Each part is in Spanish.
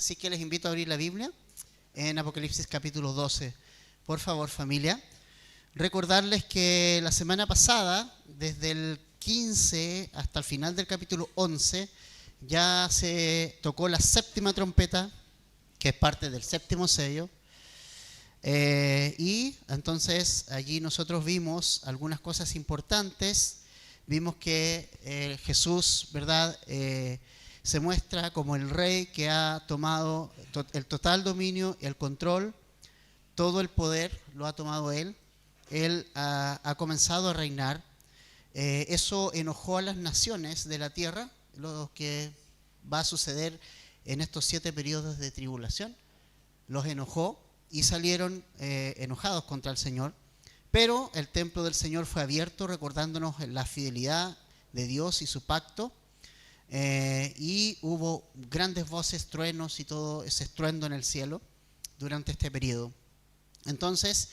Así que les invito a abrir la Biblia en Apocalipsis capítulo 12. Por favor, familia, recordarles que la semana pasada, desde el 15 hasta el final del capítulo 11, ya se tocó la séptima trompeta, que es parte del séptimo sello. Y entonces allí nosotros vimos algunas cosas importantes. Vimos que Jesús, ¿verdad?, se muestra como el rey que ha tomado el total dominio y el control, todo el poder lo ha tomado él. Él ha comenzado a reinar. Eso enojó a las naciones de la tierra, lo que va a suceder en estos 7 periodos de tribulación. Los enojó y salieron enojados contra el Señor. Pero el templo del Señor fue abierto, recordándonos la fidelidad de Dios y su pacto. Y hubo grandes voces, truenos y todo ese estruendo en el cielo durante este periodo. Entonces,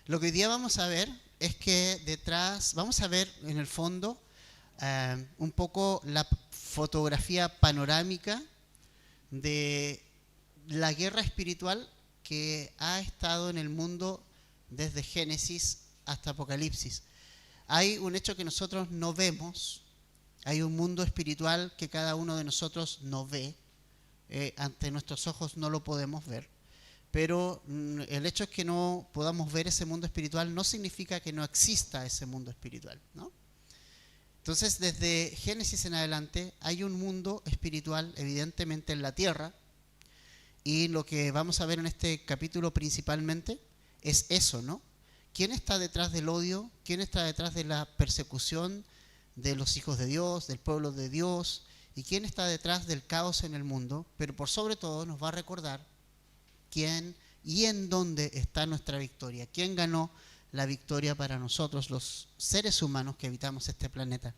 lo que hoy día vamos a ver es que detrás, vamos a ver en el fondo un poco la fotografía panorámica de la guerra espiritual que ha estado en el mundo desde Génesis hasta Apocalipsis. Hay un hecho que nosotros no vemos. Hay un mundo espiritual que cada uno de nosotros no ve, ante nuestros ojos no lo podemos ver, pero el hecho es que no podamos ver ese mundo espiritual no significa que no exista ese mundo espiritual, ¿no? Entonces, desde Génesis en adelante hay un mundo espiritual evidentemente en la tierra, y lo que vamos a ver en este capítulo principalmente es eso, ¿no? ¿Quién está detrás del odio? ¿Quién está detrás de la persecución de los hijos de Dios, del pueblo de Dios, y quién está detrás del caos en el mundo? Pero por sobre todo nos va a recordar quién y en dónde está nuestra victoria, quién ganó la victoria para nosotros, los seres humanos que habitamos este planeta.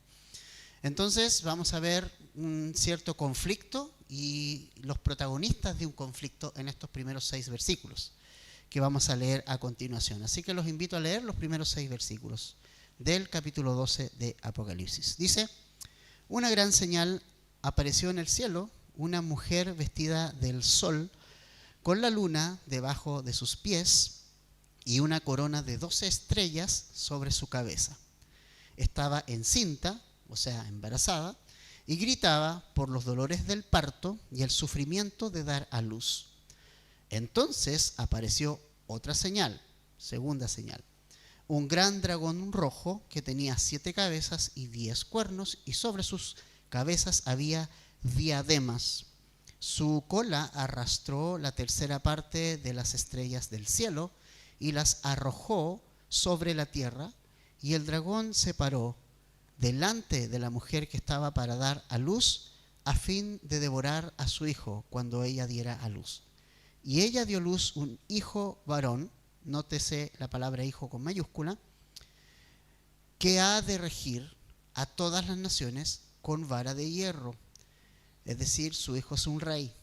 Entonces vamos a ver un cierto conflicto y los protagonistas de un conflicto en estos primeros 6 versículos que vamos a leer a continuación. Así que los invito a leer los primeros 6 versículos del capítulo 12 de Apocalipsis. Dice: una gran señal apareció en el cielo, una mujer vestida del sol, con la luna debajo de sus pies y una corona de 12 estrellas sobre su cabeza. Estaba encinta, o sea, embarazada, y gritaba por los dolores del parto y el sufrimiento de dar a luz. Entonces apareció otra señal, segunda señal. Un gran dragón rojo que tenía 7 cabezas y 10 cuernos, y sobre sus cabezas había diademas. Su cola arrastró la tercera parte de las estrellas del cielo y las arrojó sobre la tierra, y el dragón se paró delante de la mujer que estaba para dar a luz, a fin de devorar a su hijo cuando ella diera a luz. Y ella dio a luz un hijo varón, nótese la palabra hijo con mayúscula, que ha de regir a todas las naciones con vara de hierro. Es decir, su hijo es un rey.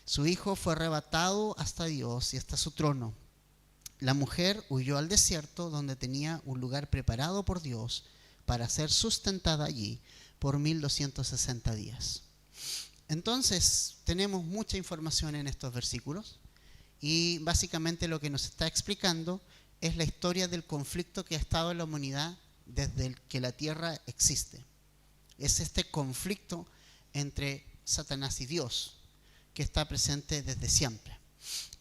Su hijo fue arrebatado hasta Dios y hasta su trono. La mujer huyó al desierto, donde tenía un lugar preparado por Dios para ser sustentada allí por 1260 días. Entonces, tenemos mucha información en estos versículos. Y básicamente lo que nos está explicando es la historia del conflicto que ha estado en la humanidad desde que la tierra existe. Es este conflicto entre Satanás y Dios que está presente desde siempre.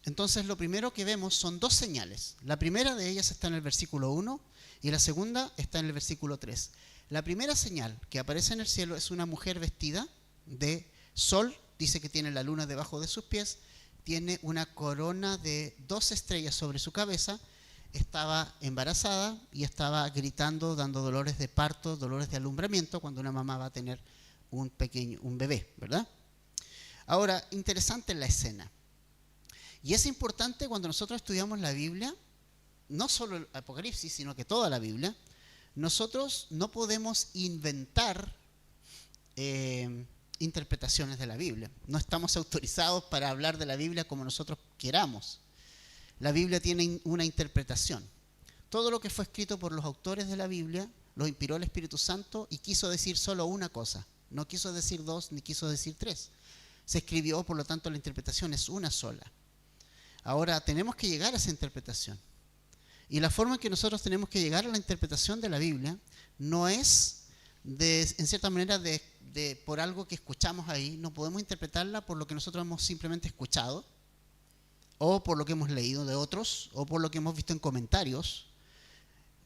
Entonces lo primero que vemos son 2 señales. La primera de ellas está en el versículo 1 y la segunda está en el versículo 3. La primera señal que aparece en el cielo es una mujer vestida de sol, dice que tiene la luna debajo de sus pies, tiene una corona de 12 estrellas sobre su cabeza, estaba embarazada y estaba gritando, dando dolores de parto, dolores de alumbramiento, cuando una mamá va a tener un bebé, ¿verdad? Ahora, interesante la escena. Y es importante cuando nosotros estudiamos la Biblia, no solo el Apocalipsis, sino que toda la Biblia, nosotros no podemos inventar interpretaciones de la Biblia. No estamos autorizados para hablar de la Biblia como nosotros queramos. La Biblia tiene una interpretación. Todo lo que fue escrito por los autores de la Biblia lo inspiró el Espíritu Santo y quiso decir solo una cosa. No quiso decir 2 ni quiso decir 3. se escribió, por lo tanto la interpretación es una sola. Ahora tenemos que llegar a esa interpretación. Y la forma en que nosotros tenemos que llegar a la interpretación de la Biblia no es, en cierta manera, por algo que escuchamos ahí. No podemos interpretarla por lo que nosotros hemos simplemente escuchado, o por lo que hemos leído de otros, o por lo que hemos visto en comentarios.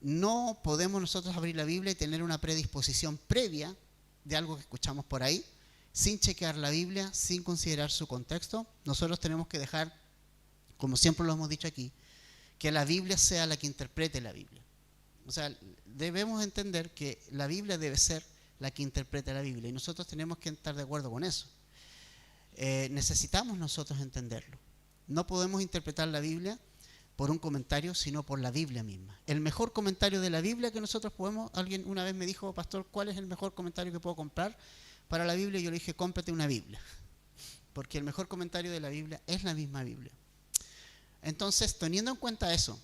No podemos nosotros abrir la Biblia y tener una predisposición previa de algo que escuchamos por ahí, sin chequear la Biblia, sin considerar su contexto. Nosotros tenemos que dejar, como siempre lo hemos dicho aquí, que la Biblia sea la que interprete la Biblia. O sea, debemos entender que la Biblia debe ser la que interprete la Biblia, y nosotros tenemos que estar de acuerdo con eso. Necesitamos nosotros entenderlo. No podemos interpretar la Biblia por un comentario, sino por la Biblia misma. El mejor comentario de la Biblia que nosotros podemos, alguien una vez me dijo, pastor, ¿cuál es el mejor comentario que puedo comprar para la Biblia? Y yo le dije, cómprate una Biblia, porque el mejor comentario de la Biblia es la misma Biblia. Entonces, teniendo en cuenta eso,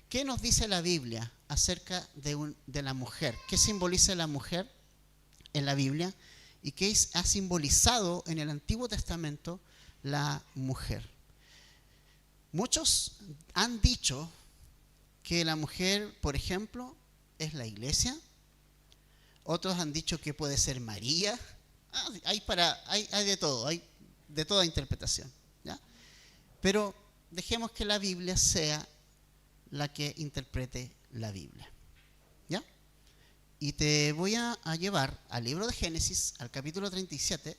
¿qué nos dice la Biblia acerca de la mujer? ¿Qué simboliza la mujer en la Biblia? ¿Y qué ha simbolizado en el Antiguo Testamento la mujer? Muchos han dicho que la mujer, por ejemplo, es la iglesia. Otros han dicho que puede ser María. Hay de todo, hay de toda interpretación, ¿ya? Pero dejemos que la Biblia sea la que interprete la Biblia, ¿ya? Y te voy a llevar al libro de Génesis, al capítulo 37,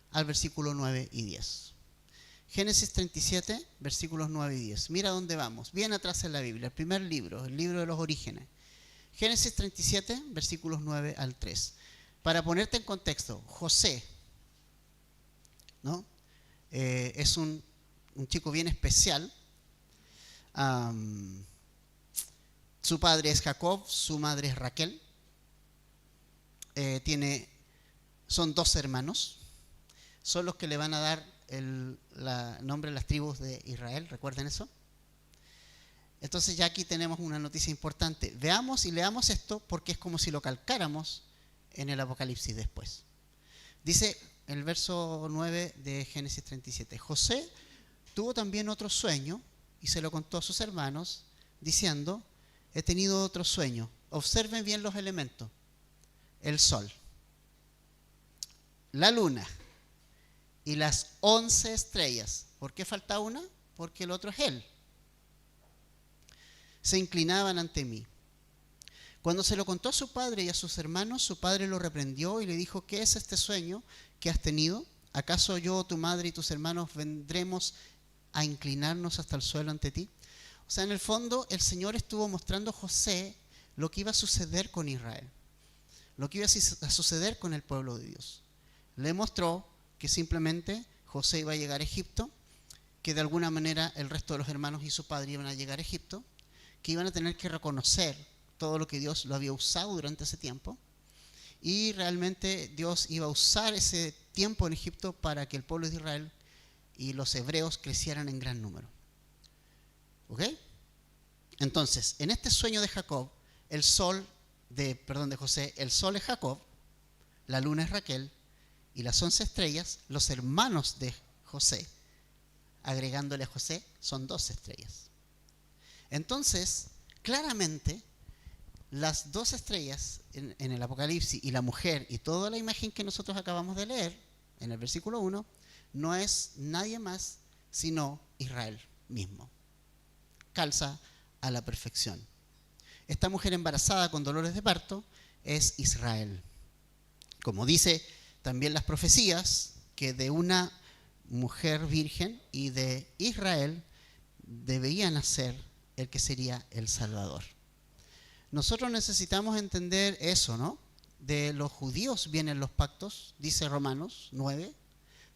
al versículo 9 y 10. Génesis 37, versículos 9 y 10. Mira dónde vamos, bien atrás en la Biblia, el primer libro, el libro de los orígenes. Génesis 37, versículos 9 al 3. Para ponerte en contexto, José, ¿no? Es un chico bien especial. Su padre es Jacob, su madre es Raquel. Son 2 hermanos. Son los que le van a dar el nombre de las tribus de Israel. ¿Recuerden eso? Entonces ya aquí tenemos una noticia importante. Veamos y leamos esto porque es como si lo calcáramos en el Apocalipsis después. Dice el verso 9 de Génesis 37. José tuvo también otro sueño y se lo contó a sus hermanos diciendo, he tenido otro sueño. Observen bien los elementos. El sol, la luna y las 11 estrellas. ¿Por qué falta una? Porque el otro es él. Se inclinaban ante mí. Cuando se lo contó a su padre y a sus hermanos, su padre lo reprendió y le dijo, ¿qué es este sueño que has tenido? ¿Acaso yo, tu madre y tus hermanos vendremos a inclinarnos hasta el suelo ante ti? O sea, en el fondo, el Señor estuvo mostrando a José lo que iba a suceder con Israel, lo que iba a suceder con el pueblo de Dios. Le mostró que simplemente José iba a llegar a Egipto, que de alguna manera el resto de los hermanos y su padre iban a llegar a Egipto, que iban a tener que reconocer todo lo que Dios lo había usado durante ese tiempo, y realmente Dios iba a usar ese tiempo en Egipto para que el pueblo de Israel y los hebreos crecieran en gran número. ¿Ok? Entonces, en este sueño de Jacob, de José, el sol es Jacob, la luna es Raquel, y las 11 estrellas, los hermanos de José, agregándole a José, son 12 estrellas. Entonces, claramente, las 2 estrellas en el Apocalipsis y la mujer y toda la imagen que nosotros acabamos de leer en el versículo 1, no es nadie más sino Israel mismo. Calza a la perfección. Esta mujer embarazada con dolores de parto es Israel. Como dice también las profecías, que de una mujer virgen y de Israel debía nacer el que sería el Salvador. Nosotros necesitamos entender eso, ¿no? De los judíos vienen los pactos, dice Romanos 9,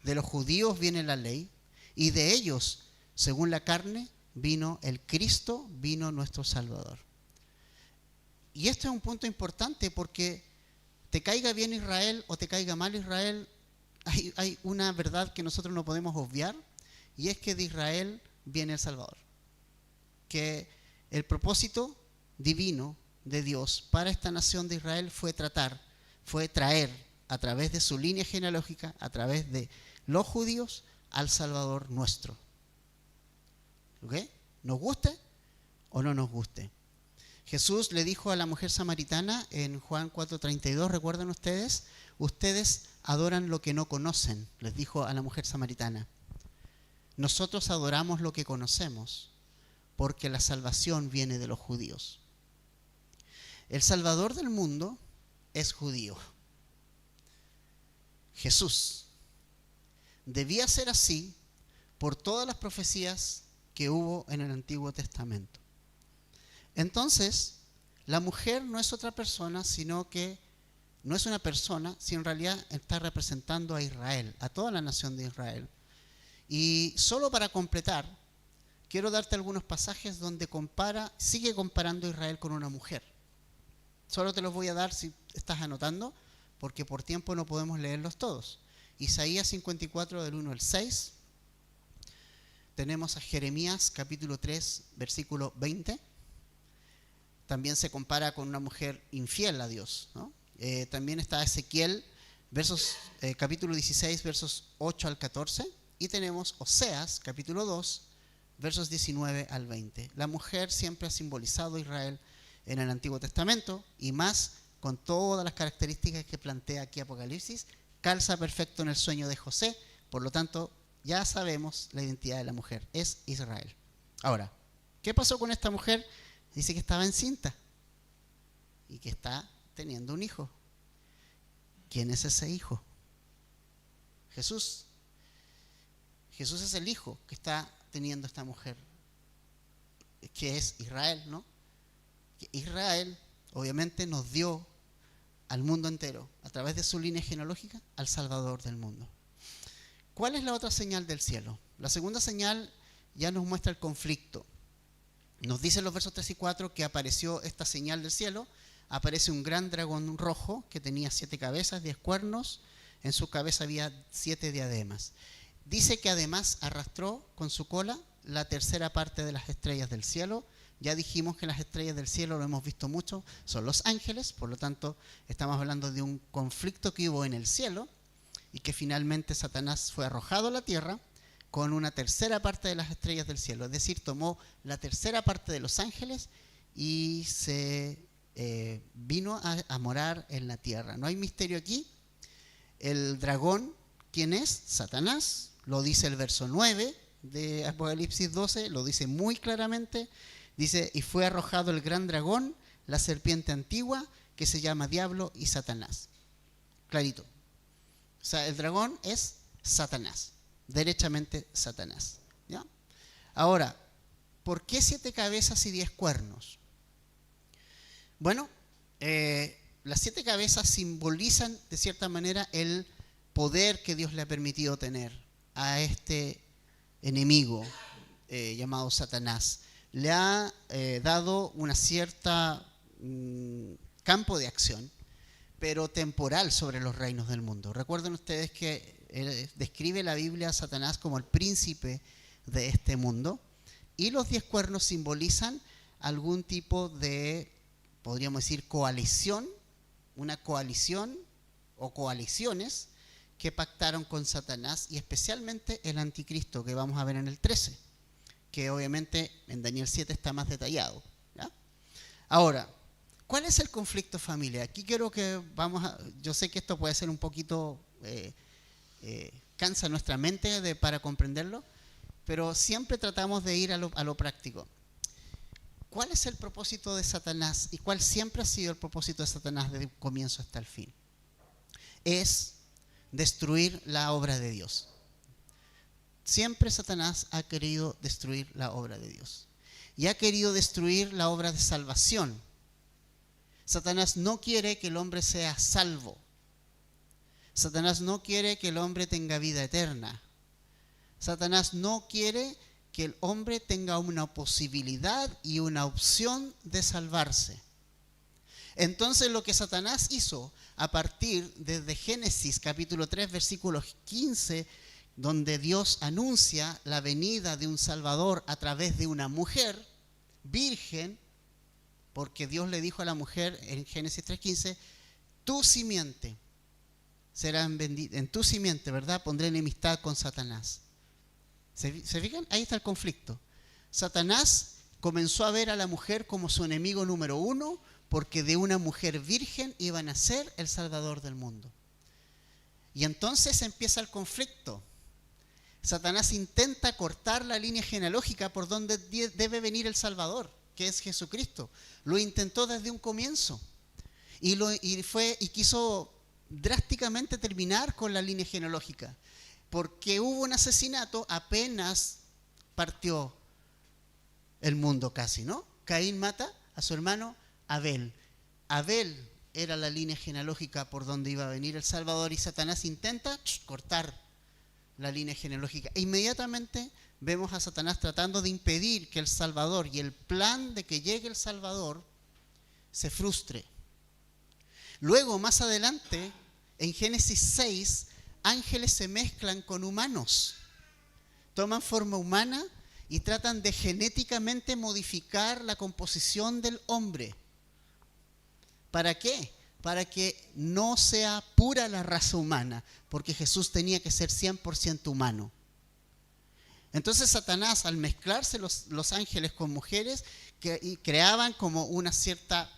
de los judíos viene la ley, y de ellos, según la carne, vino el Cristo, vino nuestro Salvador. Y esto es un punto importante porque te caiga bien Israel o te caiga mal Israel, hay una verdad que nosotros no podemos obviar, y es que de Israel viene el Salvador. Que el propósito divino de Dios para esta nación de Israel fue traer a través de su línea genealógica, a través de los judíos al Salvador nuestro. ¿Ok? ¿Nos guste o no nos guste? Jesús le dijo a la mujer samaritana en Juan 4:32, ¿recuerdan ustedes? Ustedes adoran lo que no conocen, les dijo a la mujer samaritana. Nosotros adoramos lo que conocemos, porque la salvación viene de los judíos. El Salvador del mundo es judío. Jesús. Debía ser así por todas las profecías que hubo en el Antiguo Testamento. Entonces, la mujer no es otra persona, sino que no es una persona, sino en realidad está representando a Israel, a toda la nación de Israel. Y solo para completar, quiero darte algunos pasajes donde sigue comparando a Israel con una mujer. Solo te los voy a dar si estás anotando, porque por tiempo no podemos leerlos todos. Isaías 54 del 1 al 6. Tenemos a Jeremías capítulo 3, versículo 20. También se compara con una mujer infiel a Dios, ¿no? También está Ezequiel, capítulo 16, versos 8 al 14. Y tenemos Oseas, capítulo 2, versos 19 al 20. La mujer siempre ha simbolizado a Israel en el Antiguo Testamento, y más con todas las características que plantea aquí Apocalipsis, calza perfecto en el sueño de José. Por lo tanto, ya sabemos la identidad de la mujer, es Israel. Ahora, ¿qué pasó con esta mujer? Dice que estaba encinta y que está teniendo un hijo. ¿Quién es ese hijo? Jesús. Jesús es el hijo que está teniendo esta mujer, que es Israel, ¿no? Que Israel obviamente nos dio al mundo entero, a través de su línea genealógica, al Salvador del mundo. ¿Cuál es la otra señal del cielo? La segunda señal ya nos muestra el conflicto. Nos dicen los versos 3 y 4 que apareció esta señal del cielo. Aparece un gran dragón rojo que tenía 7 cabezas, 10 cuernos. En su cabeza había 7 diademas. Dice que además arrastró con su cola la tercera parte de las estrellas del cielo. Ya dijimos que las estrellas del cielo, lo hemos visto mucho, son los ángeles. Por lo tanto, estamos hablando de un conflicto que hubo en el cielo y que finalmente Satanás fue arrojado a la tierra con una tercera parte de las estrellas del cielo. Es decir, tomó la tercera parte de los ángeles y se vino a morar en la tierra. No hay misterio aquí. El dragón, ¿quién es? Satanás. Lo dice el verso 9 de Apocalipsis 12, lo dice muy claramente. Dice, y fue arrojado el gran dragón, la serpiente antigua, que se llama Diablo y Satanás. Clarito. O sea, el dragón es Satanás. Derechamente Satanás, ¿ya? Ahora, ¿por qué 7 cabezas y 10 cuernos? Bueno, las 7 cabezas simbolizan de cierta manera el poder que Dios le ha permitido tener a este enemigo llamado Satanás. Le ha dado una cierta campo de acción, pero temporal, sobre los reinos del mundo. Recuerden ustedes que describe la Biblia a Satanás como el príncipe de este mundo, y los 10 cuernos simbolizan algún tipo de, podríamos decir, coalición, una coalición o coaliciones que pactaron con Satanás, y especialmente el anticristo, que vamos a ver en el 13, que obviamente en Daniel 7 está más detallado, ¿ya? Ahora, ¿cuál es el conflicto familiar? Aquí quiero que yo sé que esto puede ser un poquito cansa nuestra mente para comprenderlo, pero siempre tratamos de ir a lo práctico. ¿Cuál es el propósito de Satanás y cuál siempre ha sido el propósito de Satanás desde el comienzo hasta el fin? Es destruir la obra de Dios. Siempre Satanás ha querido destruir la obra de Dios y ha querido destruir la obra de salvación. Satanás no quiere que el hombre sea salvo. Satanás no quiere que el hombre tenga vida eterna. Satanás no quiere que el hombre tenga una posibilidad y una opción de salvarse. Entonces lo que Satanás hizo a partir desde Génesis capítulo 3 versículo 15, donde Dios anuncia la venida de un Salvador a través de una mujer virgen, porque Dios le dijo a la mujer en Génesis 3:15, tu simiente en tu simiente, ¿verdad? Pondré enemistad con Satanás. ¿Se fijan? Ahí está el conflicto. Satanás comenzó a ver a la mujer como su enemigo número uno, porque de una mujer virgen iba a nacer el Salvador del mundo. Y entonces empieza el conflicto. Satanás intenta cortar la línea genealógica por donde debe venir el Salvador, que es Jesucristo. Lo intentó desde un comienzo y quiso drásticamente terminar con la línea genealógica, porque hubo un asesinato apenas partió el mundo casi, ¿no? Caín mata a su hermano Abel. Abel era la línea genealógica por donde iba a venir el Salvador, y Satanás intenta cortar la línea genealógica. E inmediatamente vemos a Satanás tratando de impedir que el Salvador y el plan de que llegue el Salvador se frustre. Luego, más adelante, en Génesis 6, ángeles se mezclan con humanos, toman forma humana y tratan de genéticamente modificar la composición del hombre. ¿Para qué? Para que no sea pura la raza humana, porque Jesús tenía que ser 100% humano. Entonces Satanás, al mezclarse los ángeles con mujeres, creaban como una cierta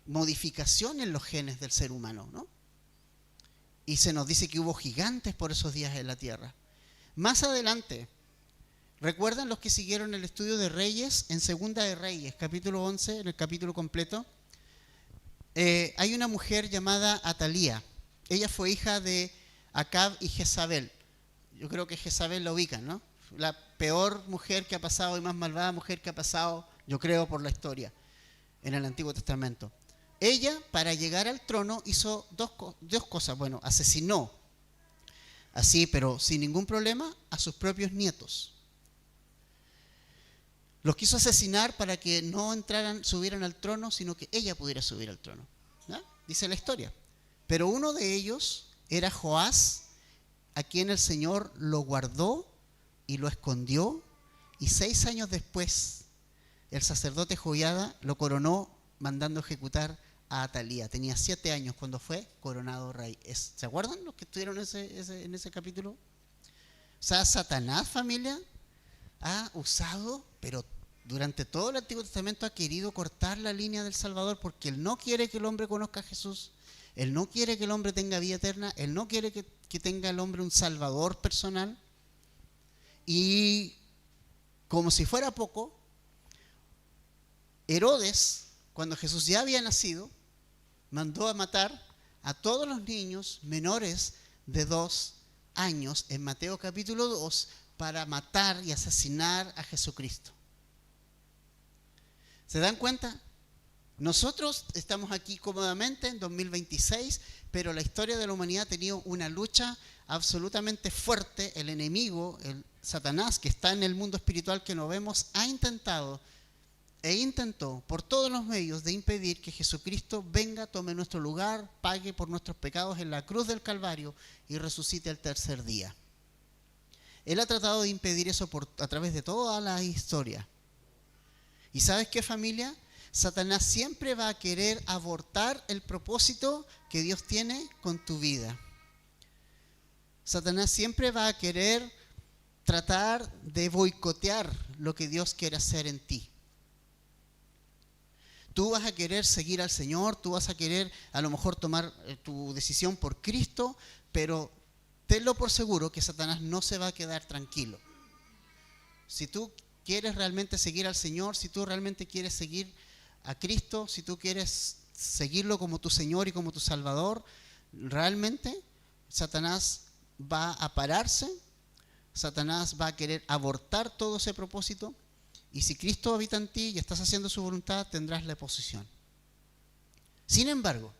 modificación en los genes del ser humano, ¿no? Y se nos dice que hubo gigantes por esos días en la tierra. Más adelante, ¿recuerdan los que siguieron el estudio de Reyes? En Segunda de Reyes, capítulo 11, en el capítulo completo, hay una mujer llamada Atalía. Ella fue hija de Acab y Jezabel. Yo creo que Jezabel la ubican, ¿no? La peor mujer que ha pasado y más malvada mujer que ha pasado, yo creo, por la historia en el Antiguo Testamento. Ella, para llegar al trono, hizo dos cosas. Bueno, asesinó, así, pero sin ningún problema, a sus propios nietos. Los quiso asesinar para que no subieran al trono, sino que ella pudiera subir al trono, ¿no? Dice la historia. Pero uno de ellos era Joás, a quien el Señor lo guardó y lo escondió, y 6 años después el sacerdote Joiada lo coronó mandando ejecutar a Atalía. Tenía 7 años cuando fue coronado rey. ¿Se acuerdan los que estuvieron en ese capítulo? O sea, Satanás, familia, ha usado, pero durante todo el Antiguo Testamento ha querido cortar la línea del Salvador, porque Él no quiere que el hombre conozca a Jesús, Él no quiere que el hombre tenga vida eterna, Él no quiere que tenga el hombre un Salvador personal. Y como si fuera poco, Herodes, cuando Jesús ya había nacido, mandó a matar a todos los niños menores de 2 años en Mateo capítulo 2 para matar y asesinar a Jesucristo. ¿Se dan cuenta? Nosotros estamos aquí cómodamente en 2026, pero la historia de la humanidad ha tenido una lucha absolutamente fuerte. El enemigo, el Satanás, que está en el mundo espiritual que no vemos, ha intentado por todos los medios de impedir que Jesucristo venga, tome nuestro lugar, pague por nuestros pecados en la cruz del Calvario y resucite al tercer día. Él ha tratado de impedir eso a través de toda la historia. ¿Y sabes qué, familia? Satanás siempre va a querer abortar el propósito que Dios tiene con tu vida. Satanás siempre va a querer tratar de boicotear lo que Dios quiere hacer en ti. Tú vas a querer seguir al Señor, tú vas a querer a lo mejor tomar tu decisión por Cristo, pero tenlo por seguro que Satanás no se va a quedar tranquilo. Si tú quieres realmente seguir al Señor, si tú realmente quieres seguir a Cristo, si tú quieres seguirlo como tu Señor y como tu Salvador, realmente Satanás va a pararse, Satanás va a querer abortar todo ese propósito. Y si Cristo habita en ti y estás haciendo su voluntad, tendrás la oposición. Sin embargo,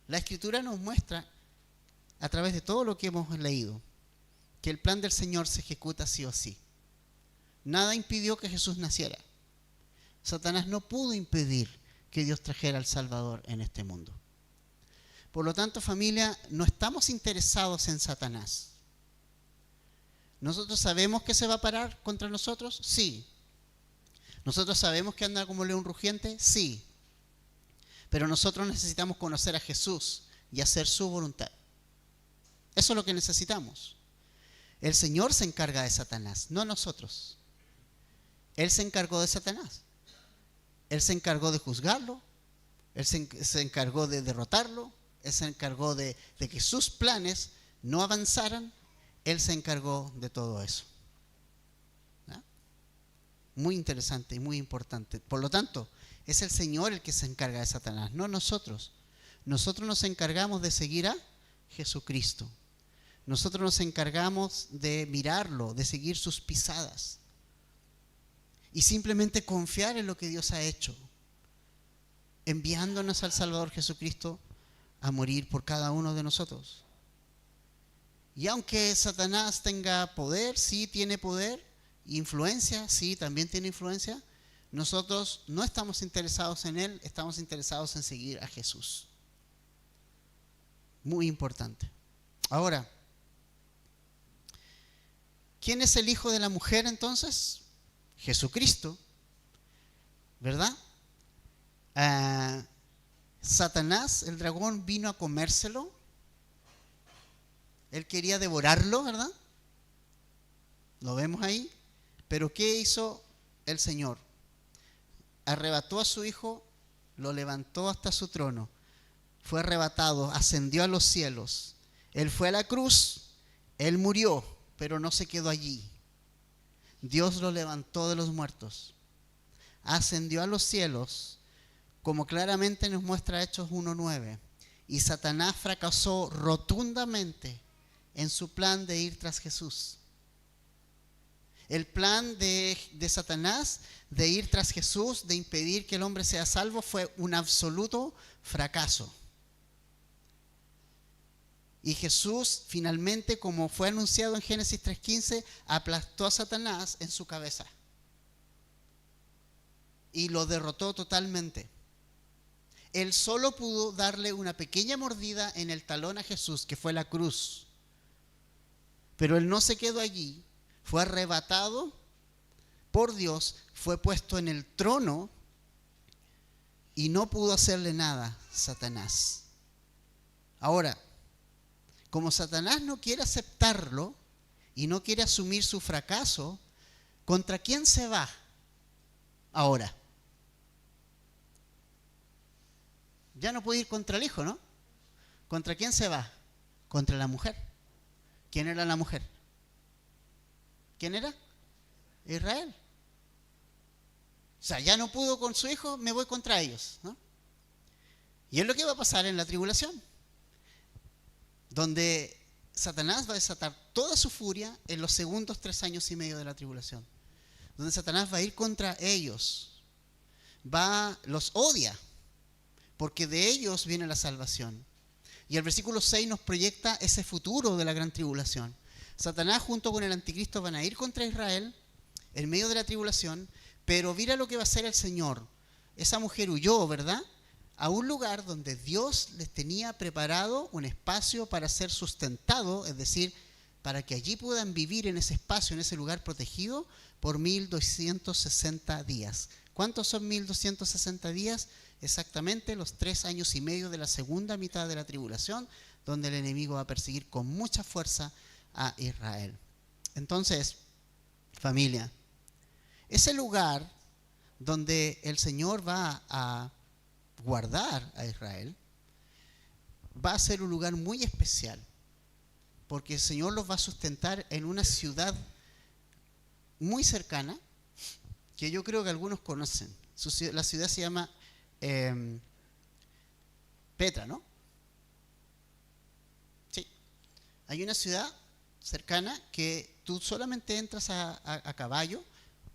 la Escritura nos muestra, a través de todo lo que hemos leído, que el plan del Señor se ejecuta sí o sí. Nada impidió que Jesús naciera. Satanás no pudo impedir que Dios trajera al Salvador en este mundo. Por lo tanto, familia, no estamos interesados en Satanás. ¿Nosotros sabemos que se va a parar contra nosotros? Sí. ¿Nosotros sabemos que anda como león rugiente? Sí. Pero nosotros necesitamos conocer a Jesús, y hacer su voluntad. Eso es lo que necesitamos. El Señor se encarga de Satanás, no nosotros. Él se encargó de Satanás. Él se encargó de juzgarlo. Él se encargó de derrotarlo. Él se encargó de que sus planes no avanzaran. Él se encargó de todo eso. ¿Ah? Muy interesante y muy importante. Por lo tanto, es el Señor el que se encarga de Satanás, no nosotros. Nosotros nos encargamos de seguir a Jesucristo. Nosotros nos encargamos de mirarlo, de seguir sus pisadas. Y simplemente confiar en lo que Dios ha hecho, enviándonos al Salvador Jesucristo a morir por cada uno de nosotros. Y aunque Satanás tenga poder, sí tiene poder, influencia, sí también tiene influencia, nosotros no estamos interesados en él, estamos interesados en seguir a Jesús. Muy importante. Ahora, ¿quién es el hijo de la mujer entonces? Jesucristo, ¿verdad? Satanás, el dragón, vino a comérselo. Él quería devorarlo, ¿verdad? Lo vemos ahí. Pero ¿qué hizo el Señor? Arrebató a su hijo, lo levantó hasta su trono. Fue arrebatado, ascendió a los cielos. Él fue a la cruz, él murió, pero no se quedó allí. Dios lo levantó de los muertos. Ascendió a los cielos, como claramente nos muestra Hechos 1:9. Y Satanás fracasó rotundamente en su plan de ir tras Jesús. El plan de Satanás de ir tras Jesús, de impedir que el hombre sea salvo, fue un absoluto fracaso. Y Jesús finalmente, como fue anunciado en Génesis 3:15, aplastó a Satanás en su cabeza. Y lo derrotó totalmente. Él solo pudo darle una pequeña mordida en el talón a Jesús, que fue la cruz. Pero él no se quedó allí. Fue arrebatado por Dios, fue puesto en el trono y no pudo hacerle nada Satanás. Ahora, como Satanás no quiere aceptarlo y no quiere asumir su fracaso, ¿contra quién se va ahora? Ya no puede ir contra el hijo, ¿no? ¿Contra quién se va? Contra la mujer. ¿Quién era la mujer? ¿Quién era? Israel. O sea, ya no pudo con su hijo, me voy contra ellos, ¿no? Y es lo que va a pasar en la tribulación, donde Satanás va a desatar toda su furia en los segundos 3 años y medio de la tribulación, donde Satanás va a ir contra ellos, los odia, porque de ellos viene la salvación. Y el versículo 6 nos proyecta ese futuro de la gran tribulación. Satanás junto con el anticristo van a ir contra Israel en medio de la tribulación, pero mira lo que va a hacer el Señor. Esa mujer huyó, ¿verdad?, a un lugar donde Dios les tenía preparado un espacio para ser sustentado, es decir, para que allí puedan vivir en ese espacio, en ese lugar protegido, por 1260 días. ¿Cuántos son 1260 días? Exactamente los 3 años y medio de la segunda mitad de la tribulación, donde el enemigo va a perseguir con mucha fuerza a Israel. Entonces, familia, ese lugar donde el Señor va a guardar a Israel va a ser un lugar muy especial, porque el Señor los va a sustentar en una ciudad muy cercana, que yo creo que algunos conocen. La ciudad se llama Petra, ¿no? Sí. Hay una ciudad cercana que tú solamente entras a caballo,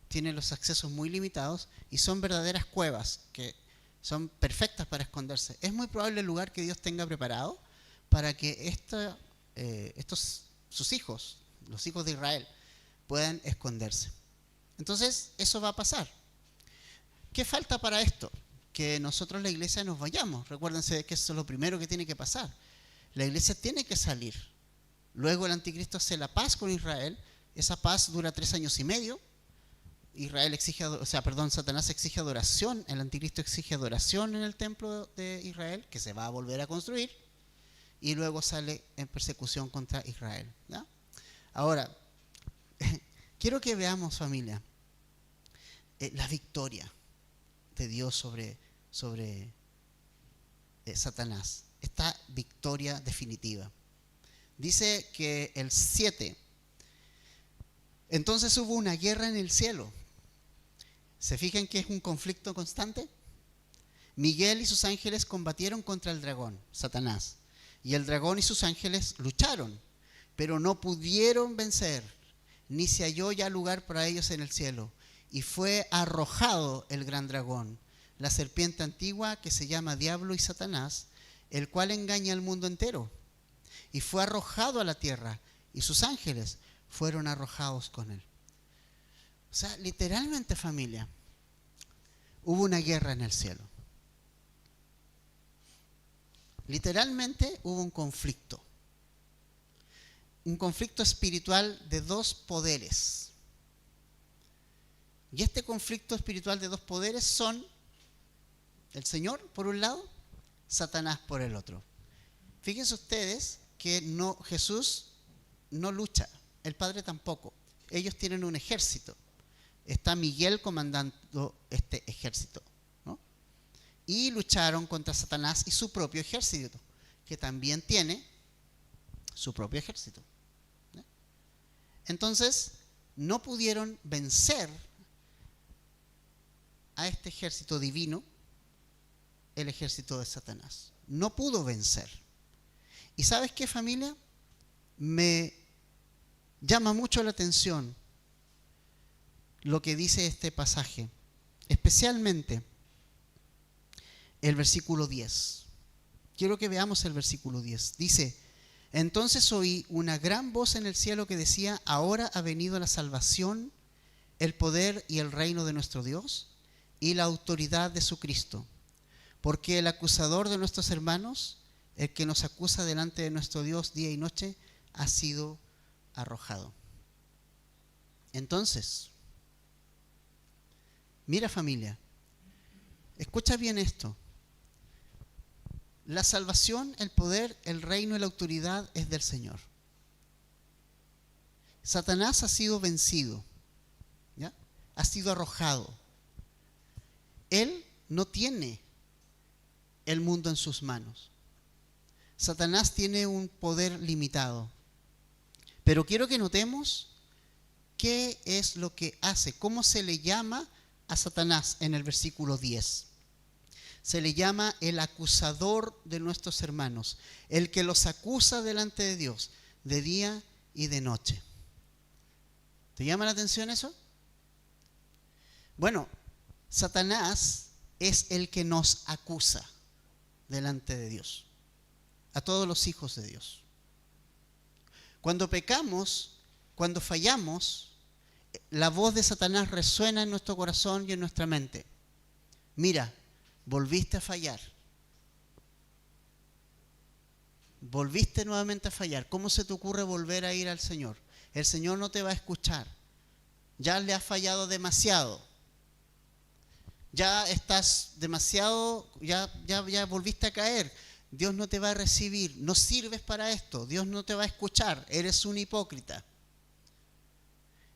tiene los accesos muy limitados y son verdaderas cuevas que son perfectas para esconderse. Es muy probable el lugar que Dios tenga preparado para que sus hijos, los hijos de Israel, puedan esconderse. Entonces, eso va a pasar. ¿Qué falta para esto? Que nosotros, la iglesia, nos vayamos. Recuérdense que eso es lo primero que tiene que pasar. La iglesia tiene que salir. Luego el anticristo hace la paz con Israel. Esa paz dura 3 años y medio. Satanás exige adoración, el anticristo exige adoración en el templo de Israel, que se va a volver a construir. y luego sale en persecución contra Israel, ¿ya? Ahora, quiero que veamos, familia, la victoria de Dios sobre Satanás, esta victoria definitiva. Dice que el 7, entonces hubo una guerra en el cielo. ¿Se fijan que es un conflicto constante? Miguel y sus ángeles combatieron contra el dragón, Satanás, y el dragón y sus ángeles lucharon, pero no pudieron vencer, ni se halló ya lugar para ellos en el cielo, y fue arrojado el gran dragón, la serpiente antigua que se llama Diablo y Satanás, el cual engaña al mundo entero, y fue arrojado a la tierra, y sus ángeles fueron arrojados con él. O sea, literalmente, familia, hubo una guerra en el cielo. Literalmente hubo un conflicto espiritual de dos poderes. Y este conflicto espiritual de dos poderes son el Señor por un lado, Satanás por el otro. Fíjense ustedes que Jesús no lucha, el Padre tampoco. Ellos tienen un ejército. Está Miguel comandando este ejército, ¿no? Y lucharon contra Satanás y su propio ejército, que también tiene su propio ejército, ¿no? Entonces, no pudieron vencer a este ejército divino, el ejército de Satanás. No pudo vencer. ¿Y sabes qué, familia? Me llama mucho la atención lo que dice este pasaje, especialmente el versículo 10. Quiero que veamos el versículo 10. Dice: entonces oí una gran voz en el cielo que decía: ahora ha venido la salvación, el poder y el reino de nuestro Dios y la autoridad de su Cristo, porque el acusador de nuestros hermanos, el que nos acusa delante de nuestro Dios día y noche, ha sido arrojado. Entonces, mira, familia, escucha bien esto. La salvación, el poder, el reino y la autoridad es del Señor. Satanás ha sido vencido, ¿ya? Ha sido arrojado. Él no tiene el mundo en sus manos. Satanás tiene un poder limitado. Pero quiero que notemos qué es lo que hace, cómo se le llama a Satanás en el versículo 10. Se le llama el acusador de nuestros hermanos, el que los acusa delante de Dios de día y de noche. ¿Te llama la atención eso? Bueno, Satanás es el que nos acusa delante de Dios, a todos los hijos de Dios. Cuando pecamos, cuando fallamos, la voz de Satanás resuena en nuestro corazón y en nuestra mente. Mira, volviste a fallar. Volviste nuevamente a fallar. ¿Cómo se te ocurre volver a ir al Señor? El Señor no te va a escuchar. Ya le has fallado demasiado. Ya estás demasiado, ya volviste a caer. Dios no te va a recibir. No sirves para esto. Dios no te va a escuchar. Eres un hipócrita.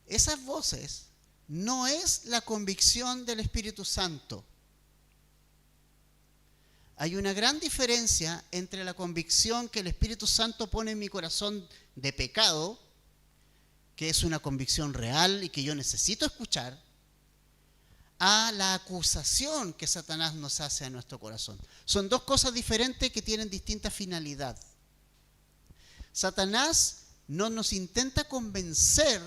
Esas voces no es la convicción del Espíritu Santo. Hay una gran diferencia entre la convicción que el Espíritu Santo pone en mi corazón de pecado, que es una convicción real y que yo necesito escuchar, a la acusación que Satanás nos hace a nuestro corazón. Son dos cosas diferentes que tienen distinta finalidad. Satanás no nos intenta convencer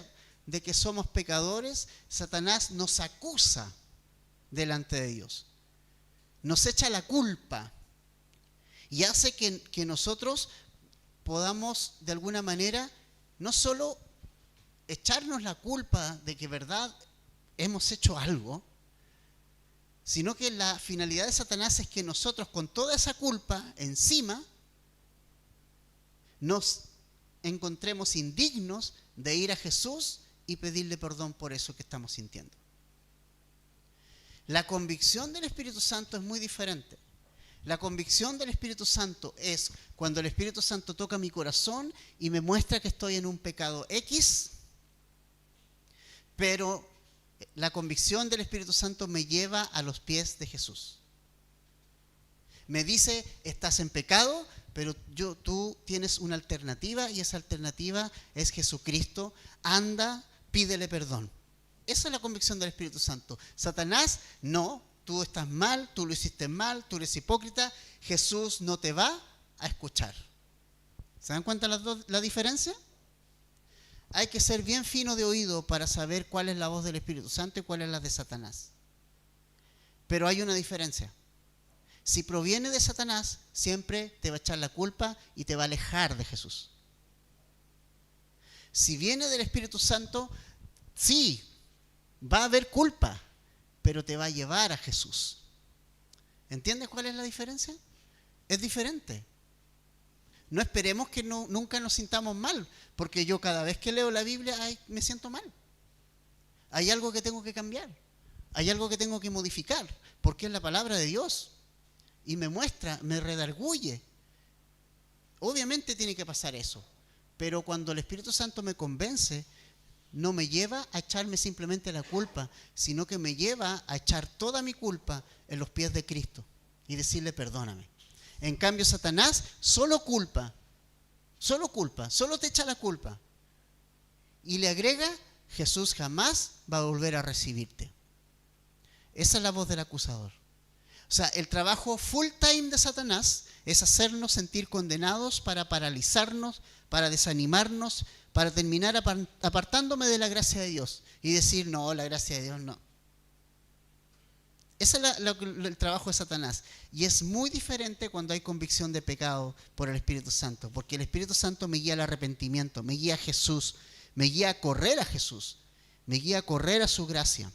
de que somos pecadores. Satanás nos acusa delante de Dios. Nos echa la culpa y hace que nosotros podamos de alguna manera no solo echarnos la culpa de que verdad hemos hecho algo, sino que la finalidad de Satanás es que nosotros con toda esa culpa encima nos encontremos indignos de ir a Jesús y pedirle perdón por eso que estamos sintiendo. La convicción del Espíritu Santo es muy diferente. La convicción del Espíritu Santo es cuando el Espíritu Santo toca mi corazón y me muestra que estoy en un pecado X, pero la convicción del Espíritu Santo me lleva a los pies de Jesús. Me dice, estás en pecado, pero tú tienes una alternativa y esa alternativa es Jesucristo. Anda, pídele perdón. Esa es la convicción del Espíritu Santo. Satanás, no, tú estás mal, tú lo hiciste mal, tú eres hipócrita, Jesús no te va a escuchar. ¿Se dan cuenta la diferencia? Hay que ser bien fino de oído para saber cuál es la voz del Espíritu Santo y cuál es la de Satanás. Pero hay una diferencia. Si proviene de Satanás, siempre te va a echar la culpa y te va a alejar de Jesús. Si viene del Espíritu Santo, sí, va a haber culpa, pero te va a llevar a Jesús. ¿Entiendes cuál es la diferencia? Es diferente. No esperemos que nunca nos sintamos mal, porque yo cada vez que leo la Biblia, me siento mal. Hay algo que tengo que cambiar, hay algo que tengo que modificar, porque es la palabra de Dios. Y me muestra, me redarguye. Obviamente tiene que pasar eso, pero cuando el Espíritu Santo me convence, no me lleva a echarme simplemente la culpa, sino que me lleva a echar toda mi culpa en los pies de Cristo y decirle perdóname. En cambio, Satanás solo te echa la culpa. Y le agrega, Jesús jamás va a volver a recibirte. Esa es la voz del acusador. O sea, el trabajo full time de Satanás es hacernos sentir condenados para paralizarnos, para desanimarnos, para terminar apartándome de la gracia de Dios y decir, no, la gracia de Dios no. Ese es el trabajo de Satanás. Y es muy diferente cuando hay convicción de pecado por el Espíritu Santo, porque el Espíritu Santo me guía al arrepentimiento, me guía a Jesús, me guía a correr a Jesús, me guía a correr a su gracia.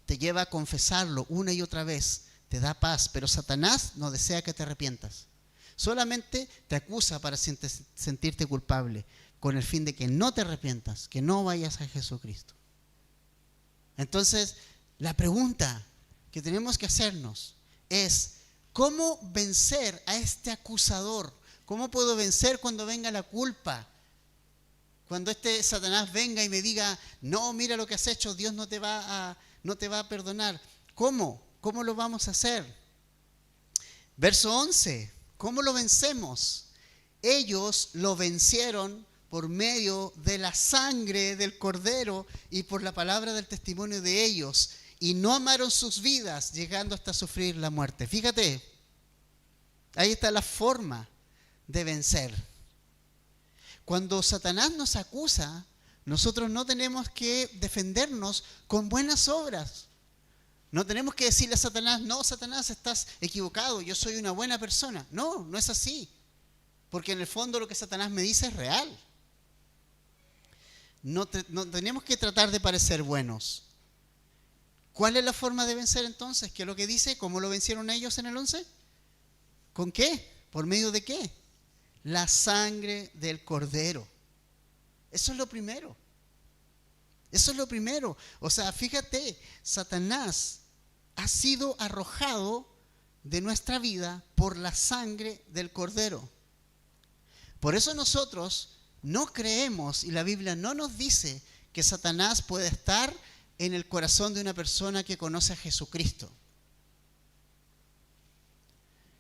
Te lleva a confesarlo una y otra vez, te da paz, pero Satanás no desea que te arrepientas. Solamente te acusa para sentirte culpable, con el fin de que no te arrepientas, que no vayas a Jesucristo. Entonces, la pregunta que tenemos que hacernos es, ¿cómo vencer a este acusador? ¿Cómo puedo vencer cuando venga la culpa? Cuando este Satanás venga y me diga, no, mira lo que has hecho, Dios no te va a perdonar. ¿Cómo? ¿Cómo lo vamos a hacer? Verso 11, ¿cómo lo vencemos? Ellos lo vencieron por medio de la sangre del Cordero y por la palabra del testimonio de ellos, y no amaron sus vidas, llegando hasta sufrir la muerte. Fíjate, ahí está la forma de vencer. Cuando Satanás nos acusa, nosotros no tenemos que defendernos con buenas obras. No tenemos que decirle a Satanás, no, Satanás, estás equivocado, yo soy una buena persona. No, no es así. Porque en el fondo lo que Satanás me dice es real. No tenemos que tratar de parecer buenos. ¿Cuál es la forma de vencer entonces? ¿Qué es lo que dice? ¿Cómo lo vencieron ellos en el 11? ¿Con qué? ¿Por medio de qué? La sangre del Cordero. Eso es lo primero. Eso es lo primero. O sea, fíjate, Satanás ha sido arrojado de nuestra vida por la sangre del Cordero. Por eso nosotros no creemos, y la Biblia no nos dice que Satanás puede estar en el corazón de una persona que conoce a Jesucristo.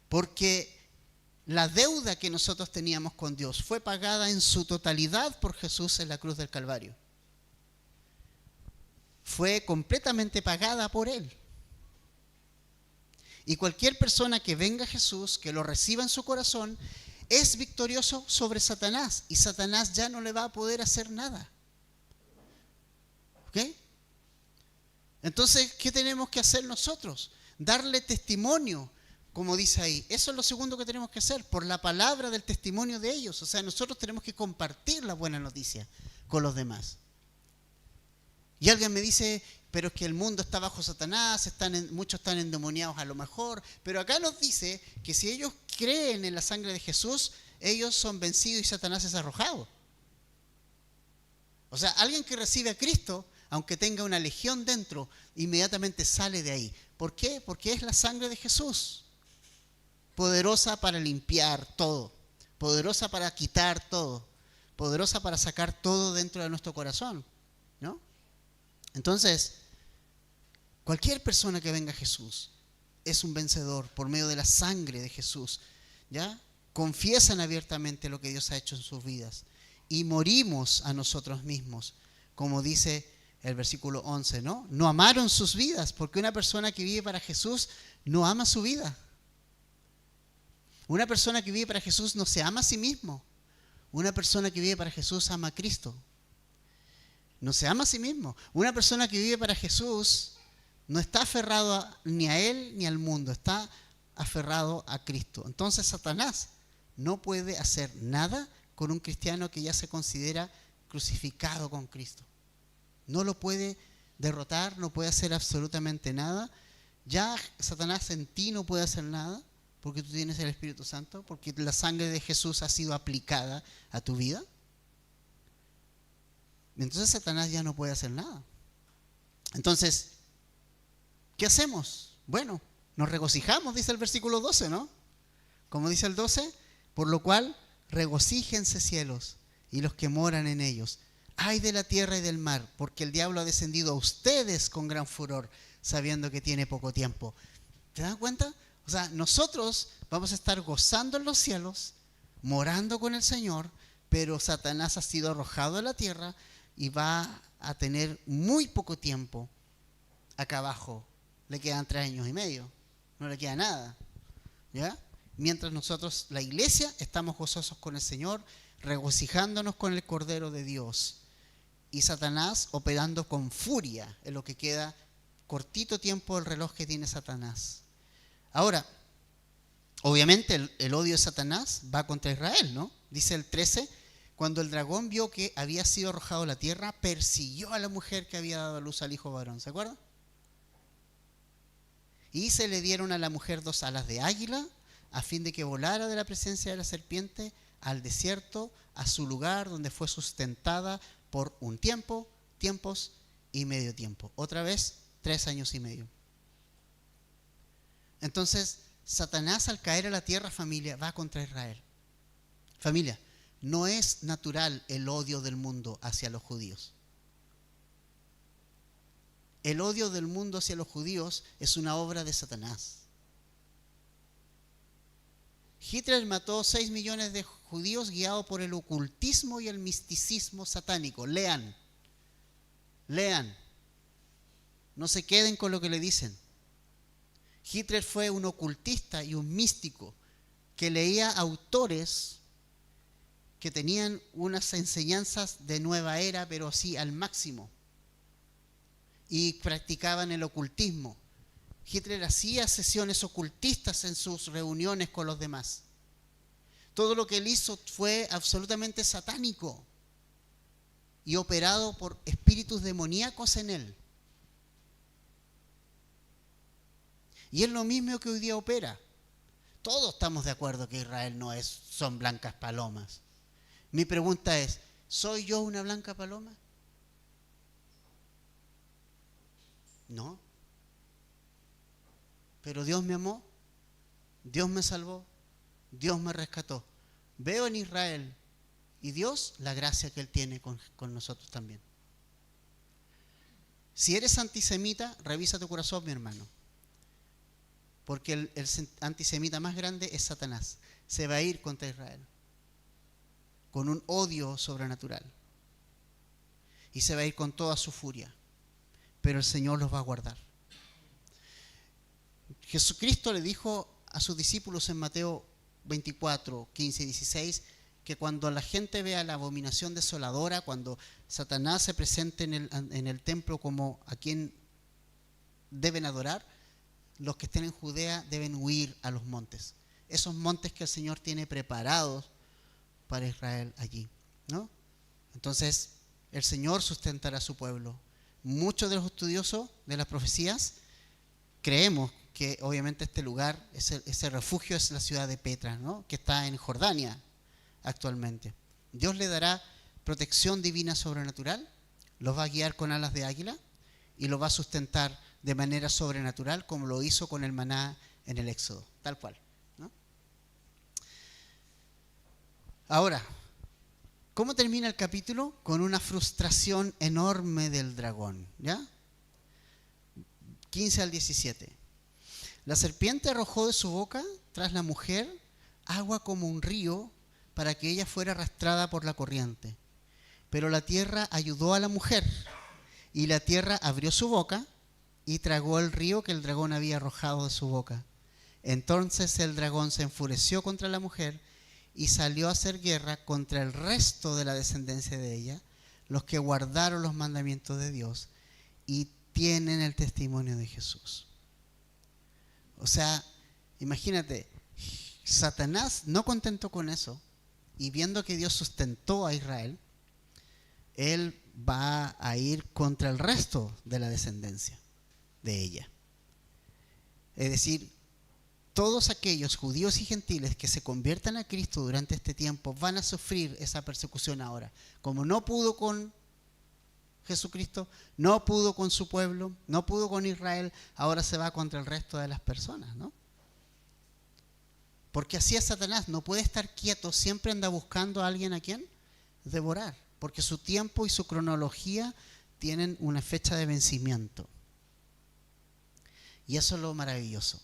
Porque la deuda que nosotros teníamos con Dios fue pagada en su totalidad por Jesús en la cruz del Calvario. Fue completamente pagada por Él. Y cualquier persona que venga a Jesús, que lo reciba en su corazón, es victorioso sobre Satanás. Y Satanás ya no le va a poder hacer nada. ¿Ok? Entonces, ¿qué tenemos que hacer nosotros? Darle testimonio, como dice ahí. Eso es lo segundo que tenemos que hacer, por la palabra del testimonio de ellos. O sea, nosotros tenemos que compartir la buena noticia con los demás. Y alguien me dice, pero es que el mundo está bajo Satanás, muchos están endemoniados a lo mejor. Pero acá nos dice que si ellos creen en la sangre de Jesús, ellos son vencidos y Satanás es arrojado. O sea, alguien que recibe a Cristo, aunque tenga una legión dentro, inmediatamente sale de ahí. ¿Por qué? Porque es la sangre de Jesús. poderosa para limpiar todo, poderosa para quitar todo, poderosa para sacar todo dentro de nuestro corazón, ¿no? Entonces, cualquier persona que venga a Jesús es un vencedor por medio de la sangre de Jesús, ¿ya? Confiesan abiertamente lo que Dios ha hecho en sus vidas y morimos a nosotros mismos, como dice el versículo 11, ¿no? No amaron sus vidas, porque una persona que vive para Jesús no ama su vida. Una persona que vive para Jesús no se ama a sí mismo. Una persona que vive para Jesús ama a Cristo. No se ama a sí mismo. Una persona que vive para Jesús no está aferrado ni a Él ni al mundo, está aferrado a Cristo. Entonces Satanás no puede hacer nada con un cristiano que ya se considera crucificado con Cristo. No lo puede derrotar, no puede hacer absolutamente nada. Ya Satanás en ti no puede hacer nada porque tú tienes el Espíritu Santo, porque la sangre de Jesús ha sido aplicada a tu vida. Entonces Satanás ya no puede hacer nada. Entonces, ¿qué hacemos? Bueno, nos regocijamos, dice el versículo 12, ¿no? Como dice el 12, por lo cual regocíjense cielos y los que moran en ellos. Ay de la tierra y del mar, porque el diablo ha descendido a ustedes con gran furor, sabiendo que tiene poco tiempo. ¿Te das cuenta? O sea, nosotros vamos a estar gozando en los cielos, morando con el Señor, pero Satanás ha sido arrojado a la tierra y va a tener muy poco tiempo acá abajo. Le quedan 3 años y medio, no le queda nada, ¿ya? Mientras nosotros, la iglesia, estamos gozosos con el Señor, regocijándonos con el Cordero de Dios, y Satanás operando con furia en lo que queda cortito tiempo del reloj que tiene Satanás. Ahora, obviamente el odio de Satanás va contra Israel, ¿no? Dice el 13, cuando el dragón vio que había sido arrojado a la tierra, persiguió a la mujer que había dado a luz al hijo varón, ¿se acuerdan? Y se le dieron a la mujer 2 alas de águila, a fin de que volara de la presencia de la serpiente al desierto, a su lugar donde fue sustentada por un tiempo, tiempos y medio tiempo. Otra vez, 3 años y medio. Entonces, Satanás al caer a la tierra, familia, va contra Israel. Familia, no es natural el odio del mundo hacia los judíos. El odio del mundo hacia los judíos es una obra de Satanás. Hitler mató 6 millones de judíos guiado por el ocultismo y el misticismo satánico. Lean. No se queden con lo que le dicen. Hitler fue un ocultista y un místico que leía autores que tenían unas enseñanzas de nueva era, pero así al máximo. Y practicaban el ocultismo. Hitler hacía sesiones ocultistas en sus reuniones con los demás. Todo lo que él hizo fue absolutamente satánico y operado por espíritus demoníacos en él. Y es lo mismo que hoy día opera. Todos estamos de acuerdo que Israel son blancas palomas. Mi pregunta es, ¿soy yo una blanca paloma? No. Pero Dios me amó, Dios me salvó, Dios me rescató. Veo en Israel y Dios la gracia que Él tiene con nosotros también. Si eres antisemita, revisa tu corazón, mi hermano. Porque el antisemita más grande es Satanás. Se va a ir contra Israel con un odio sobrenatural. Y se va a ir con toda su furia. Pero el Señor los va a guardar. Jesucristo le dijo a sus discípulos en Mateo 24, 15 y 16, que cuando la gente vea la abominación desoladora, cuando Satanás se presente en el templo como a quien deben adorar, los que estén en Judea deben huir a los montes. Esos montes que el Señor tiene preparados para Israel allí, ¿no? Entonces, el Señor sustentará a su pueblo. Muchos de los estudiosos de las profecías creemos que obviamente este lugar, ese refugio es la ciudad de Petra, ¿no? Que está en Jordania actualmente. Dios le dará protección divina sobrenatural, los va a guiar con alas de águila y los va a sustentar de manera sobrenatural como lo hizo con el maná en el Éxodo, tal cual, ¿no? Ahora, ¿cómo termina el capítulo? Con una frustración enorme del dragón, ¿ya? 15 al 17. La serpiente arrojó de su boca tras la mujer agua como un río para que ella fuera arrastrada por la corriente. Pero la tierra ayudó a la mujer, y la tierra abrió su boca y tragó el río que el dragón había arrojado de su boca. Entonces el dragón se enfureció contra la mujer y salió a hacer guerra contra el resto de la descendencia de ella, los que guardaron los mandamientos de Dios y tienen el testimonio de Jesús. O sea, imagínate, Satanás, no contento con eso, y viendo que Dios sustentó a Israel, él va a ir contra el resto de la descendencia de ella. Es decir, todos aquellos judíos y gentiles que se conviertan a Cristo durante este tiempo van a sufrir esa persecución ahora. Como no pudo con Jesucristo, no pudo con su pueblo, no pudo con Israel, ahora se va contra el resto de las personas, ¿no? Porque así es Satanás, no puede estar quieto, siempre anda buscando a alguien a quien devorar, porque su tiempo y su cronología tienen una fecha de vencimiento. Y eso es lo maravilloso.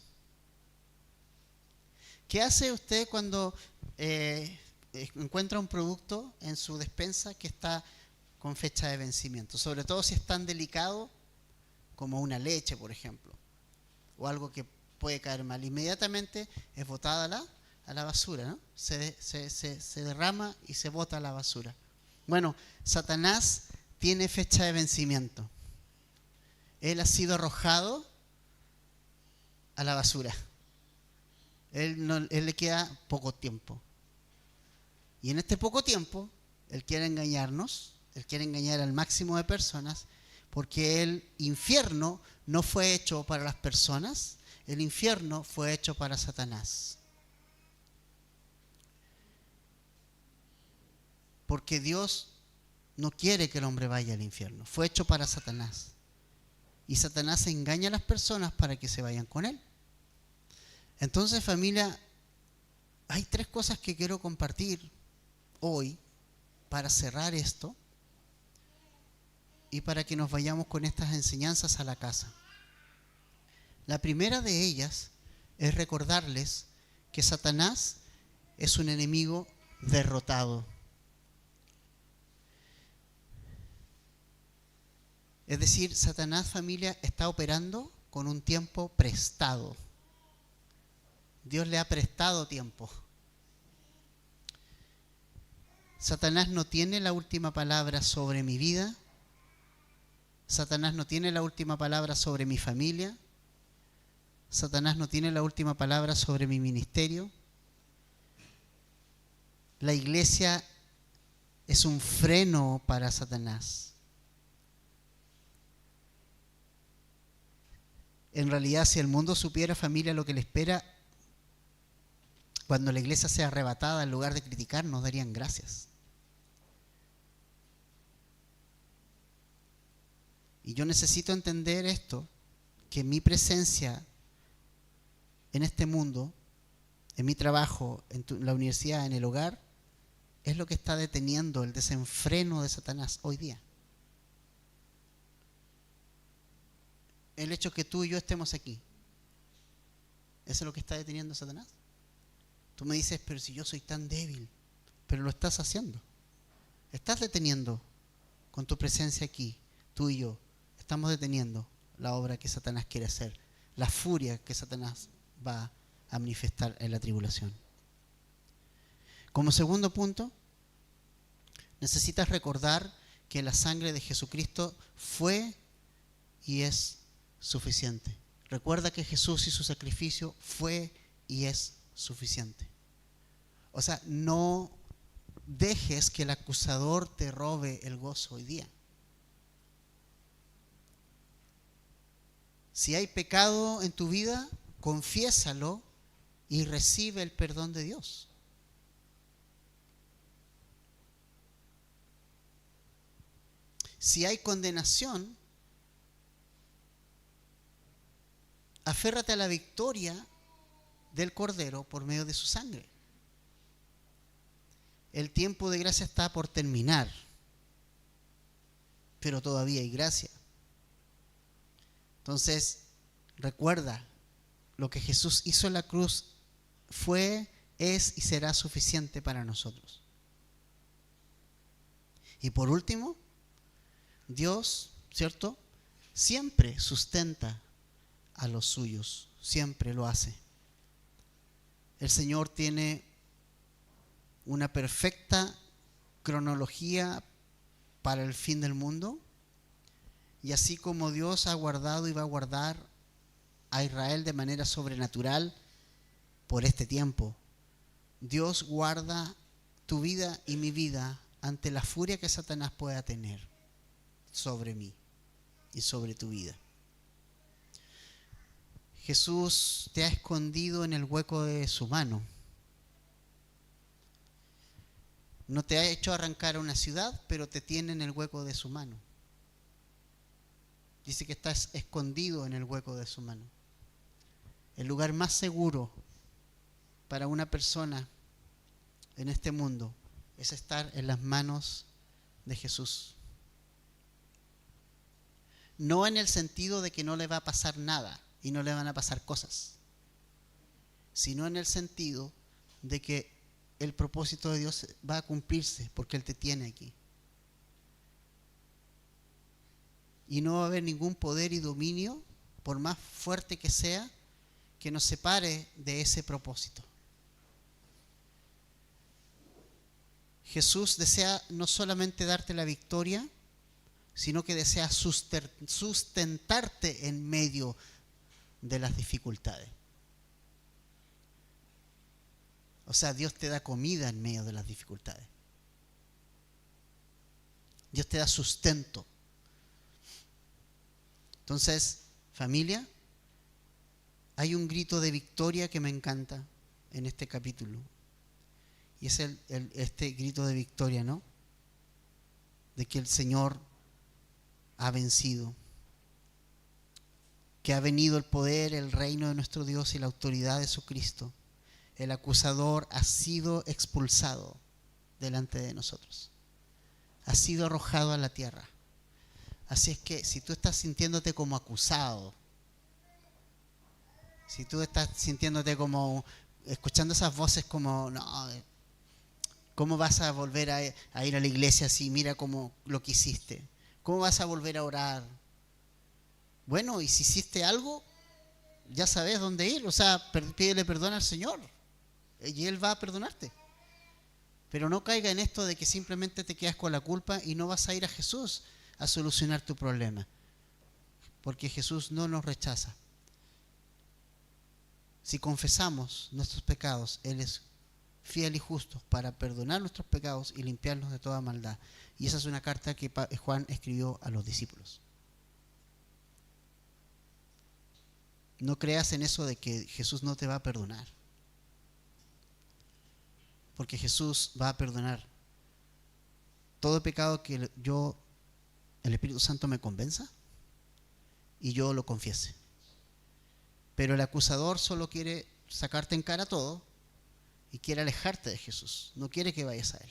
¿Qué hace usted cuando encuentra un producto en su despensa que está con fecha de vencimiento? Sobre todo si es tan delicado como una leche, por ejemplo, o algo que puede caer mal. Inmediatamente es botada a la basura, ¿no? Se derrama y se bota a la basura. Bueno, Satanás tiene fecha de vencimiento. Él ha sido arrojado a la basura. Él le queda poco tiempo. Y en este poco tiempo, él quiere engañarnos, él quiere engañar al máximo de personas, porque el infierno no fue hecho para las personas, el infierno fue hecho para Satanás. Porque Dios no quiere que el hombre vaya al infierno, fue hecho para Satanás. Y Satanás engaña a las personas para que se vayan con él. Entonces, familia, hay 3 cosas que quiero compartir hoy para cerrar esto y para que nos vayamos con estas enseñanzas a la casa. La primera de ellas es recordarles que Satanás es un enemigo derrotado. Es decir, Satanás, familia, está operando con un tiempo prestado. Dios le ha prestado tiempo. Satanás no tiene la última palabra sobre mi vida. Satanás no tiene la última palabra sobre mi familia. Satanás no tiene la última palabra sobre mi ministerio. La iglesia es un freno para Satanás. En realidad, si el mundo supiera, familia, lo que le espera cuando la iglesia sea arrebatada, en lugar de criticar, nos darían gracias. Y yo necesito entender esto, que mi presencia en este mundo, en mi trabajo, en la universidad, en el hogar, es lo que está deteniendo el desenfreno de Satanás hoy día. El hecho que tú y yo estemos aquí, ¿eso es lo que está deteniendo a Satanás? Tú me dices, pero si yo soy tan débil, pero lo estás haciendo. Estás deteniendo con tu presencia aquí, tú y yo, estamos deteniendo la obra que Satanás quiere hacer, la furia que Satanás va a manifestar en la tribulación. Como segundo punto, necesitas recordar que la sangre de Jesucristo fue y es suficiente. Recuerda que Jesús y su sacrificio fue y es suficiente. O sea, no dejes que el acusador te robe el gozo hoy día. Si hay pecado en tu vida, confiésalo y recibe el perdón de Dios. Si hay condenación, aférrate a la victoria del Cordero por medio de su sangre. el tiempo de gracia está por terminar, pero todavía hay gracia. Entonces, recuerda, lo que Jesús hizo en la cruz fue, es y será suficiente para nosotros. Y por último, Dios, ¿cierto?, siempre sustenta a los suyos, siempre lo hace. El Señor tiene una perfecta cronología para el fin del mundo, y así como Dios ha guardado y va a guardar a Israel de manera sobrenatural por este tiempo, Dios guarda tu vida y mi vida ante la furia que Satanás pueda tener sobre mí y sobre tu vida. Jesús te ha escondido en el hueco de su mano. No te ha hecho arrancar a una ciudad, pero te tiene en el hueco de su mano. Dice que estás escondido en el hueco de su mano. El lugar más seguro para una persona en este mundo es estar en las manos de Jesús. No en el sentido de que no le va a pasar nada y no le van a pasar cosas, sino en el sentido de que el propósito de Dios va a cumplirse porque Él te tiene aquí. Y no va a haber ningún poder y dominio, por más fuerte que sea, que nos separe de ese propósito. Jesús desea no solamente darte la victoria, sino que desea sustentarte en medio de las dificultades. O sea, Dios te da comida en medio de las dificultades. Dios te da sustento. Entonces, familia, hay un grito de victoria que me encanta en este capítulo. Y es este grito de victoria, ¿no? De que el Señor ha vencido. Que ha venido el poder, el reino de nuestro Dios y la autoridad de su Cristo. El acusador ha sido expulsado delante de nosotros. Ha sido arrojado a la tierra. Así es que si tú estás sintiéndote como acusado, si tú estás sintiéndote como, escuchando esas voces como, no, ¿cómo vas a volver a ir a la iglesia si mira como lo que hiciste? ¿Cómo vas a volver a orar? Bueno, y si hiciste algo, ya sabes dónde ir. O sea, pídele perdón al Señor y Él va a perdonarte. Pero no caiga en esto de que simplemente te quedas con la culpa y no vas a ir a Jesús a solucionar tu problema. Porque Jesús no nos rechaza. Si confesamos nuestros pecados, Él es fiel y justo para perdonar nuestros pecados y limpiarnos de toda maldad. Y esa es una carta que Juan escribió a los discípulos. No creas en eso de que Jesús no te va a perdonar. Porque Jesús va a perdonar todo pecado que el Espíritu Santo me convenza y yo lo confiese. Pero el acusador solo quiere sacarte en cara todo y quiere alejarte de Jesús. No quiere que vayas a Él.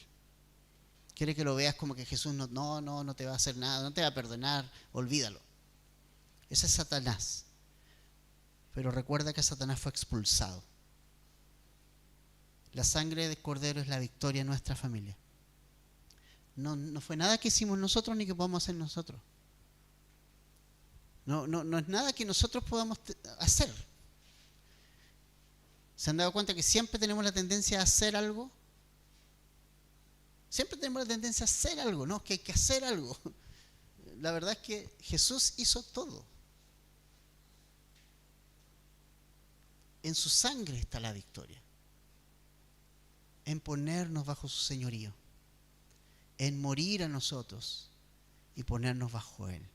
Quiere que lo veas como que Jesús no te va a hacer nada, no te va a perdonar, olvídalo. Ese es Satanás. Pero recuerda que Satanás fue expulsado. La sangre del Cordero es la victoria en nuestra familia. No fue nada que hicimos nosotros ni que podamos hacer nosotros. No es nada que nosotros podamos hacer. ¿Se han dado cuenta que siempre tenemos la tendencia a hacer algo? Siempre tenemos la tendencia a hacer algo, ¿no? Que hay que hacer algo. La verdad es que Jesús hizo todo. En su sangre está la victoria. En ponernos bajo su señorío. En morir a nosotros y ponernos bajo Él.